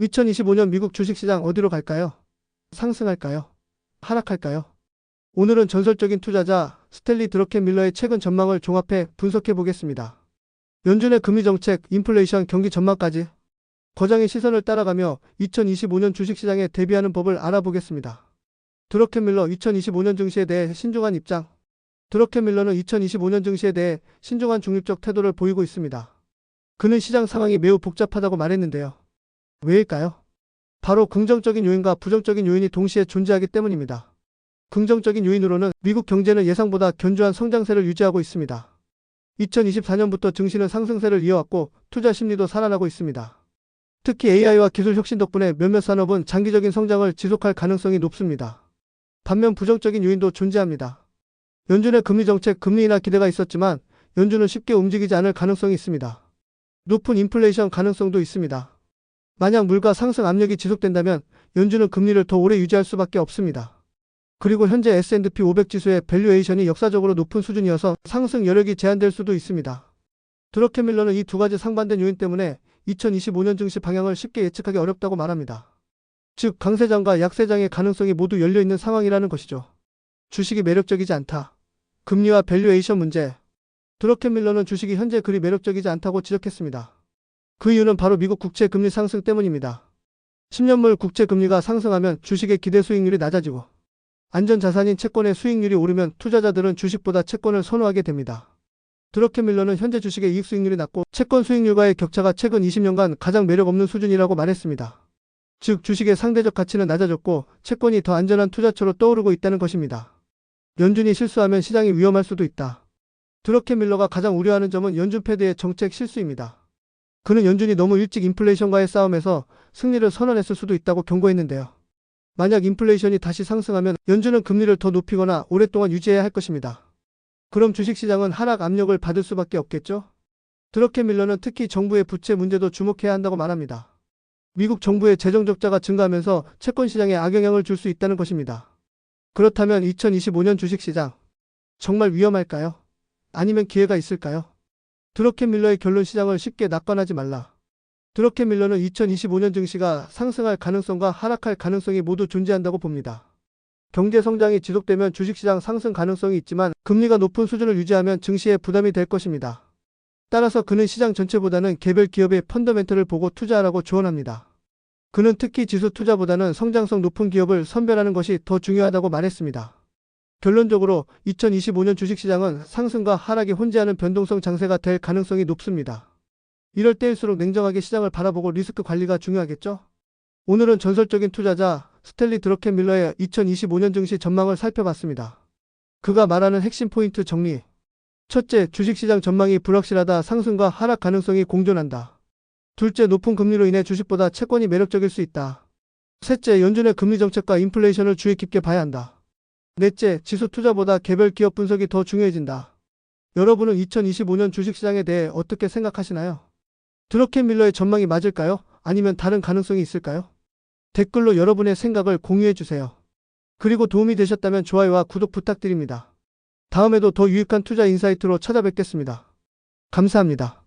2025년 미국 주식시장 어디로 갈까요? 상승할까요? 하락할까요? 오늘은 전설적인 투자자 스탠리 드러켄밀러의 최근 전망을 종합해 분석해 보겠습니다. 연준의 금리 정책, 인플레이션, 경기 전망까지 거장의 시선을 따라가며 2025년 주식시장에 대비하는 법을 알아보겠습니다. 드러켄밀러 2025년 증시에 대해 신중한 입장. 드러켄밀러는 2025년 증시에 대해 신중한 중립적 태도를 보이고 있습니다. 그는 시장 상황이 매우 복잡하다고 말했는데요. 왜일까요? 바로 긍정적인 요인과 부정적인 요인이 동시에 존재하기 때문입니다. 긍정적인 요인으로는 미국 경제는 예상보다 견조한 성장세를 유지하고 있습니다. 2024년부터 증시는 상승세를 이어왔고 투자 심리도 살아나고 있습니다. 특히 AI와 기술 혁신 덕분에 몇몇 산업은 장기적인 성장을 지속할 가능성이 높습니다. 반면 부정적인 요인도 존재합니다. 연준의 금리 정책, 금리 인하 기대가 있었지만 연준은 쉽게 움직이지 않을 가능성이 있습니다. 높은 인플레이션 가능성도 있습니다. 만약 물가 상승 압력이 지속된다면 연준은 금리를 더 오래 유지할 수밖에 없습니다. 그리고 현재 S&P 500 지수의 밸류에이션이 역사적으로 높은 수준이어서 상승 여력이 제한될 수도 있습니다. 드러켄밀러는 이 두 가지 상반된 요인 때문에 2025년 증시 방향을 쉽게 예측하기 어렵다고 말합니다. 즉 강세장과 약세장의 가능성이 모두 열려있는 상황이라는 것이죠. 주식이 매력적이지 않다. 금리와 밸류에이션 문제. 드러켄밀러는 주식이 현재 그리 매력적이지 않다고 지적했습니다. 그 이유는 바로 미국 국채 금리 상승 때문입니다. 10년물 국채 금리가 상승하면 주식의 기대 수익률이 낮아지고 안전자산인 채권의 수익률이 오르면 투자자들은 주식보다 채권을 선호하게 됩니다. 드러켄밀러는 현재 주식의 이익 수익률이 낮고 채권 수익률과의 격차가 최근 20년간 가장 매력 없는 수준이라고 말했습니다. 즉 주식의 상대적 가치는 낮아졌고 채권이 더 안전한 투자처로 떠오르고 있다는 것입니다. 연준이 실수하면 시장이 위험할 수도 있다. 드러켄밀러가 가장 우려하는 점은 연준 패드의 정책 실수입니다. 그는 연준이 너무 일찍 인플레이션과의 싸움에서 승리를 선언했을 수도 있다고 경고했는데요. 만약 인플레이션이 다시 상승하면 연준은 금리를 더 높이거나 오랫동안 유지해야 할 것입니다. 그럼 주식시장은 하락 압력을 받을 수밖에 없겠죠? 드러켄밀러는 특히 정부의 부채 문제도 주목해야 한다고 말합니다. 미국 정부의 재정 적자가 증가하면서 채권 시장에 악영향을 줄 수 있다는 것입니다. 그렇다면 2025년 주식시장 정말 위험할까요? 아니면 기회가 있을까요? 드러켄밀러의 결론 시장을 쉽게 낙관하지 말라. 드러켄밀러는 2025년 증시가 상승할 가능성과 하락할 가능성이 모두 존재한다고 봅니다. 경제 성장이 지속되면 주식시장 상승 가능성이 있지만 금리가 높은 수준을 유지하면 증시에 부담이 될 것입니다. 따라서 그는 시장 전체보다는 개별 기업의 펀더멘털을 보고 투자하라고 조언합니다. 그는 특히 지수 투자보다는 성장성 높은 기업을 선별하는 것이 더 중요하다고 말했습니다. 결론적으로 2025년 주식시장은 상승과 하락이 혼재하는 변동성 장세가 될 가능성이 높습니다. 이럴 때일수록 냉정하게 시장을 바라보고 리스크 관리가 중요하겠죠? 오늘은 전설적인 투자자 스탠리 드러켄밀러의 2025년 증시 전망을 살펴봤습니다. 그가 말하는 핵심 포인트 정리. 첫째, 주식시장 전망이 불확실하다. 상승과 하락 가능성이 공존한다. 둘째, 높은 금리로 인해 주식보다 채권이 매력적일 수 있다. 셋째, 연준의 금리 정책과 인플레이션을 주의 깊게 봐야 한다. 넷째, 지수 투자보다 개별 기업 분석이 더 중요해진다. 여러분은 2025년 주식시장에 대해 어떻게 생각하시나요? 드러켄밀러의 전망이 맞을까요? 아니면 다른 가능성이 있을까요? 댓글로 여러분의 생각을 공유해주세요. 그리고 도움이 되셨다면 좋아요와 구독 부탁드립니다. 다음에도 더 유익한 투자 인사이트로 찾아뵙겠습니다. 감사합니다.